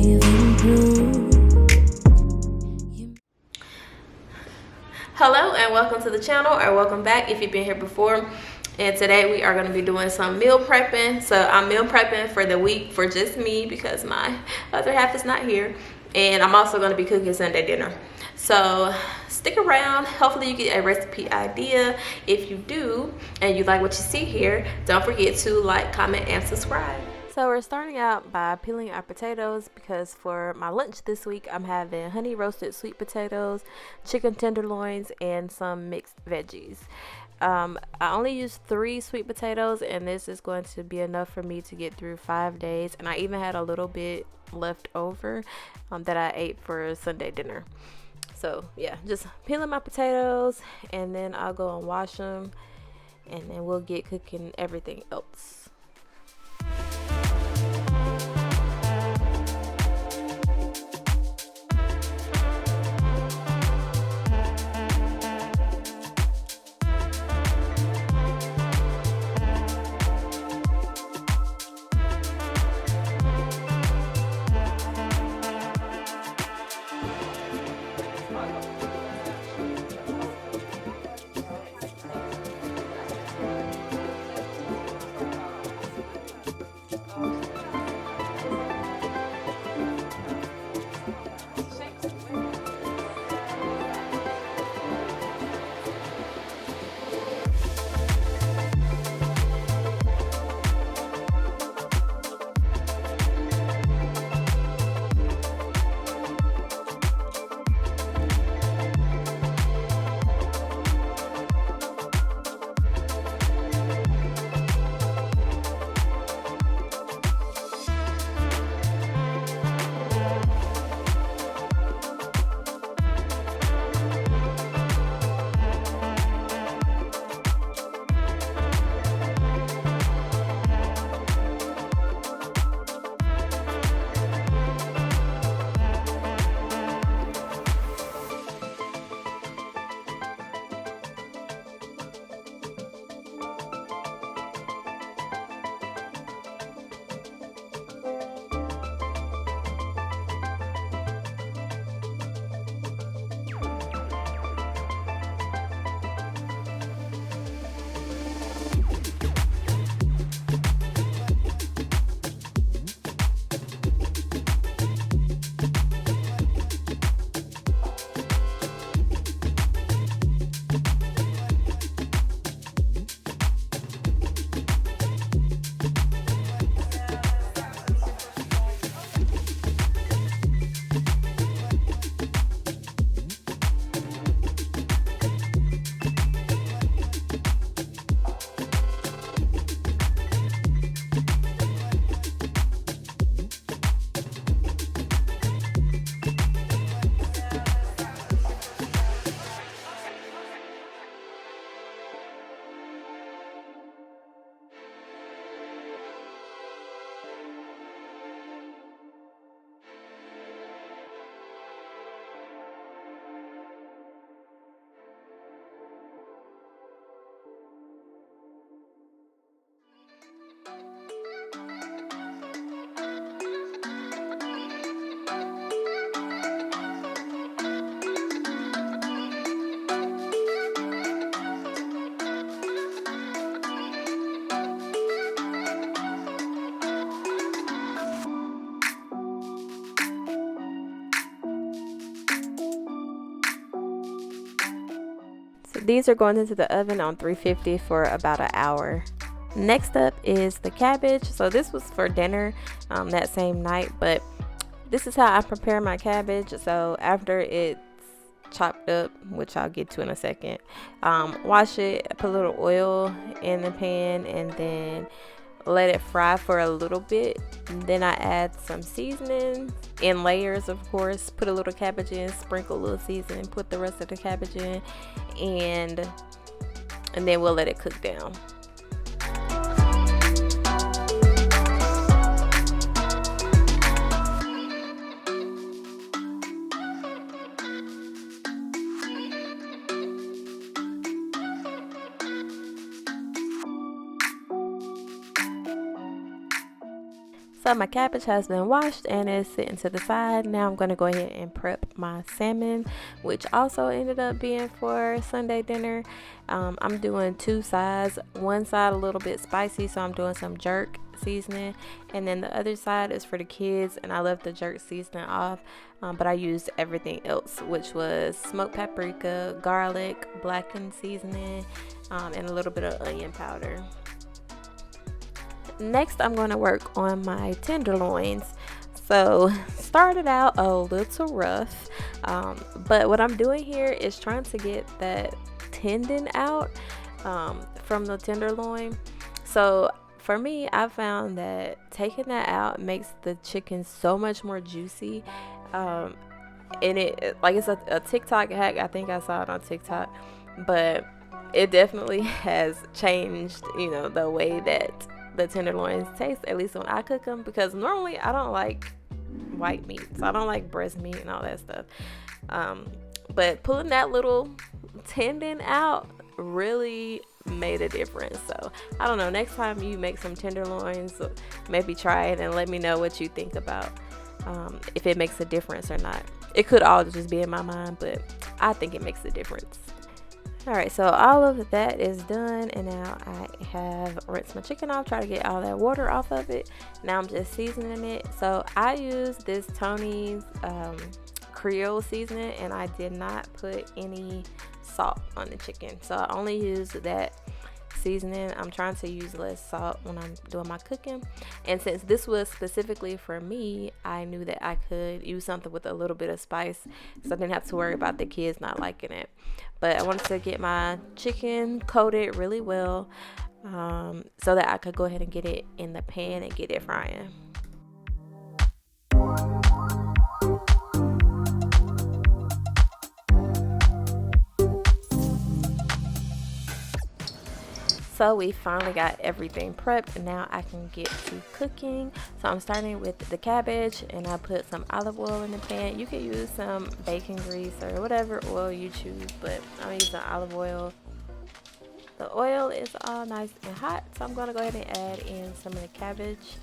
living proof. Hello and welcome to the channel, or welcome back if you've been here before. And today we are going to be doing some meal prepping. So I'm meal prepping for the week for just me because my other half is not here, and I'm also going to be cooking Sunday dinner. So stick around. Hopefully you get a recipe idea. If you do and you like what you see here, don't forget to like, comment, and subscribe. So we're starting out by peeling our potatoes because for my lunch this week I'm having honey roasted sweet potatoes, chicken tenderloins, and some mixed veggies. I only used 3 sweet potatoes, and this is going to be enough for me to get through 5 days. And I even had a little bit left over that I ate for Sunday dinner. So yeah, just peeling my potatoes, and then I'll go and wash them, and then we'll get cooking everything else. So these are going into the oven on 350 for about an hour. Next up is the cabbage. So this was for dinner that same night, but this is how I prepare my cabbage. So after it's chopped up, which I'll get to in a second, wash it, put a little oil in the pan, and then let it fry for a little bit. And then I add some seasoning in layers, of course. Put a little cabbage in, sprinkle a little seasoning, put the rest of the cabbage in, and then we'll let it cook down. So my cabbage has been washed and is sitting to the side. Now I'm going to go ahead and prep my salmon, which also ended up being for Sunday dinner. I'm doing two sides. One side a little bit spicy, so I'm doing some jerk seasoning, and then the other side is for the kids, and I left the jerk seasoning off, but I used everything else, which was smoked paprika, garlic, blackened seasoning, and a little bit of onion powder. Next, I'm going to work on my tenderloins. So started out a little rough, but what I'm doing here is trying to get that tendon out from the tenderloin. So for me, I found that taking that out makes the chicken so much more juicy, and it's a TikTok hack. I think I saw it on TikTok, but it definitely has changed, the way that the tenderloins taste, at least when I cook them, because normally I don't like white meat, so I don't like breast meat and all that stuff, but pulling that little tendon out really made a difference. So I don't know, next time you make some tenderloins, maybe try it and let me know what you think about if it makes a difference or not. It could all just be in my mind, but I think it makes a difference. Alright, so all of that is done, and now I have rinsed my chicken off, try to get all that water off of it. Now I'm just seasoning it. So I use this Tony's Creole seasoning, and I did not put any salt on the chicken, so I only use that seasoning. I'm trying to use less salt when I'm doing my cooking, and since this was specifically for me, I knew that I could use something with a little bit of spice, so I didn't have to worry about the kids not liking it. But I wanted to get my chicken coated really well, so that I could go ahead and get it in the pan and get it frying. So we finally got everything prepped, and now I can get to cooking. So I'm starting with the cabbage, and I put some olive oil in the pan. You can use some bacon grease or whatever oil you choose, but I'm using olive oil. The oil is all nice and hot, so I'm going to go ahead and add in some of the cabbage.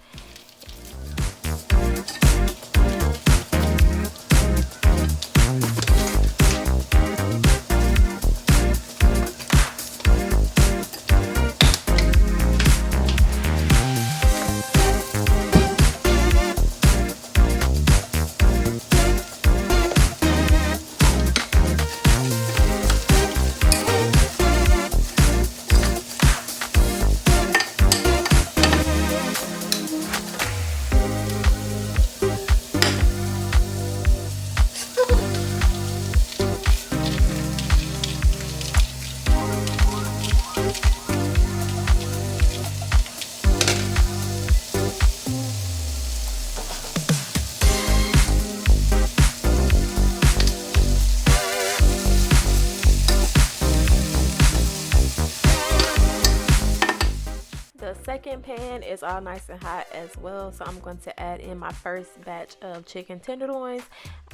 The second pan is all nice and hot as well, so I'm going to add in my first batch of chicken tenderloins.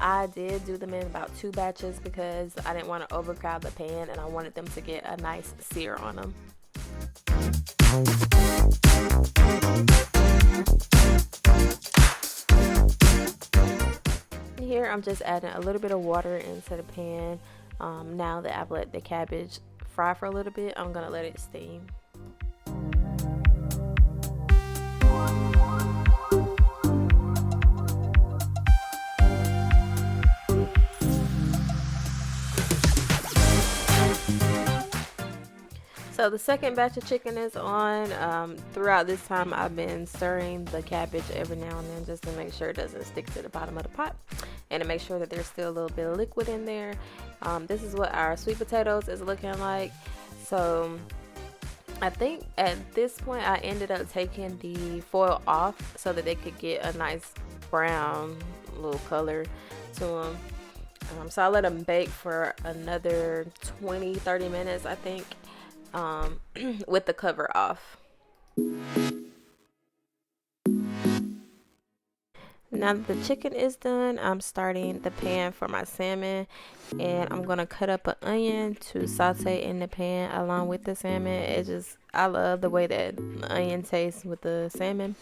I did do them in about 2 batches because I didn't want to overcrowd the pan, and I wanted them to get a nice sear on them. Here I'm just adding a little bit of water into the pan. Now that I've let the cabbage fry for a little bit, I'm going to let it steam. So the second batch of chicken is on. Throughout this time, I've been stirring the cabbage every now and then just to make sure it doesn't stick to the bottom of the pot, and to make sure that there's still a little bit of liquid in there. This is what our sweet potatoes is looking like. So I think at this point I ended up taking the foil off so that they could get a nice brown little color to them. So I let them bake for another 20-30 minutes, I think, with the cover off. Now that the chicken is done, I'm starting the pan for my salmon, and I'm gonna cut up an onion to saute in the pan along with the salmon. I love the way that the onion tastes with the salmon.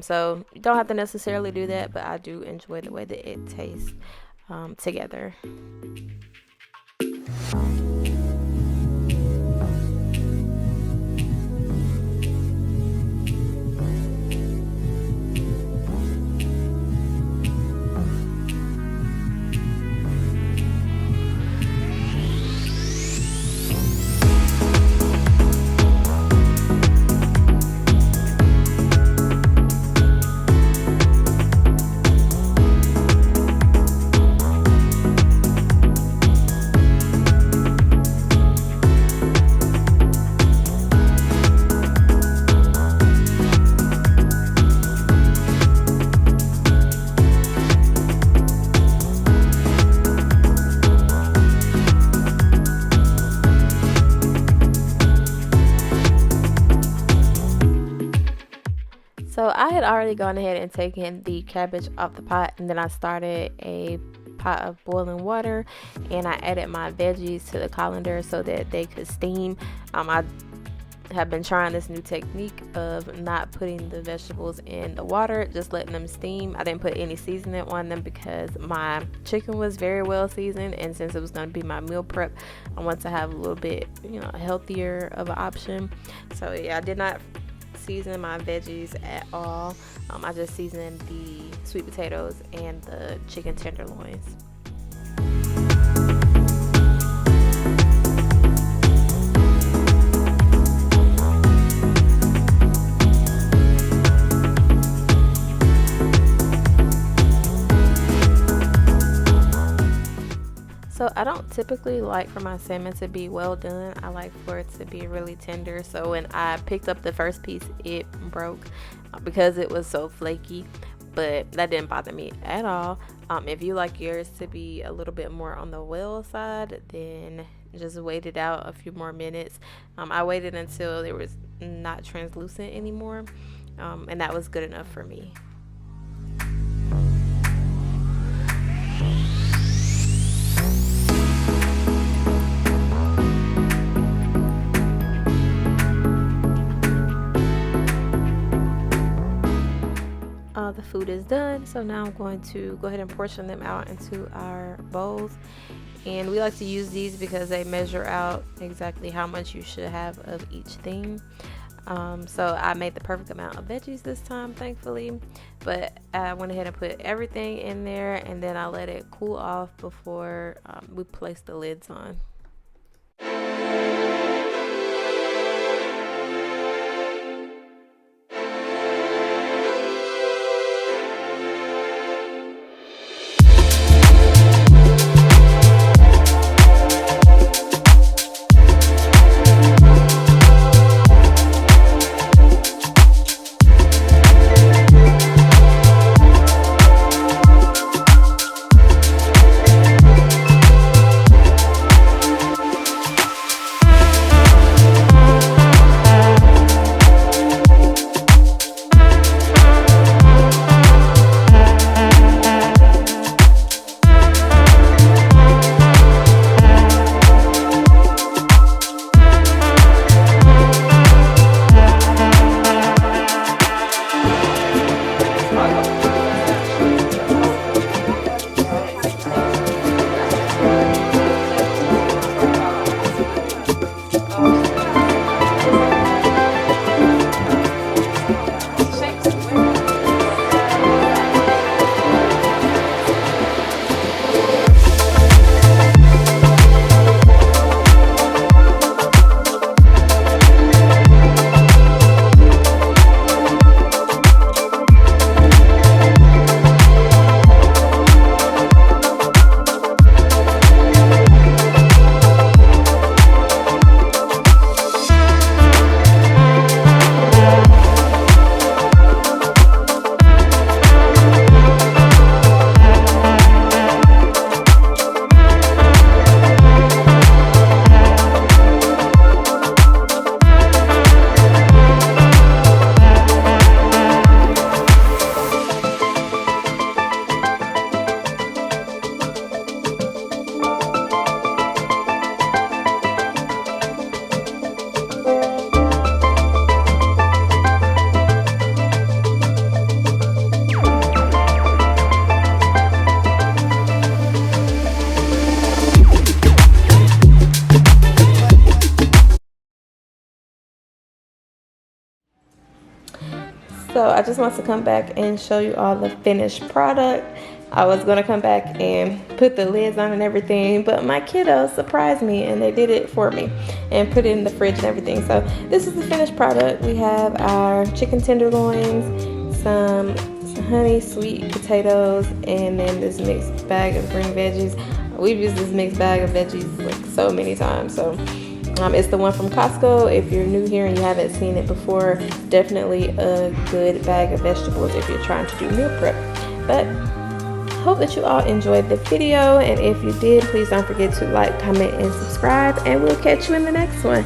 So you don't have to necessarily do that, but I do enjoy the way that it tastes together. So I had already gone ahead and taken the cabbage off the pot, and then I started a pot of boiling water, and I added my veggies to the colander so that they could steam. I have been trying this new technique of not putting the vegetables in the water, just letting them steam. I didn't put any seasoning on them because my chicken was very well seasoned, and since it was going to be my meal prep, I want to have a little bit healthier of an option. So yeah, I did not season my veggies at all. I just seasoned the sweet potatoes and the chicken tenderloins. So I don't typically like for my salmon to be well done. I like for it to be really tender. So when I picked up the first piece, it broke because it was so flaky, but that didn't bother me at all. If you like yours to be a little bit more on the well side, then just wait it out a few more minutes. I waited until it was not translucent anymore, and that was good enough for me. The food is done, so now I'm going to go ahead and portion them out into our bowls, and we like to use these because they measure out exactly how much you should have of each thing. So I made the perfect amount of veggies this time, thankfully, but I went ahead and put everything in there, and then I let it cool off before we place the lids on. So I just want to come back and show you all the finished product. I was gonna come back and put the lids on and everything, but my kiddos surprised me and they did it for me and put it in the fridge and everything. So this is the finished product. We have our chicken tenderloins, some honey sweet potatoes, and then this mixed bag of green veggies. We've used this mixed bag of veggies like so many times. So it's the one from Costco. If you're new here and you haven't seen it before, definitely a good bag of vegetables if you're trying to do meal prep. But hope that you all enjoyed the video, and if you did, please don't forget to like, comment, and subscribe, and we'll catch you in the next one.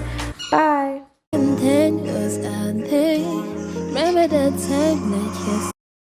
Bye.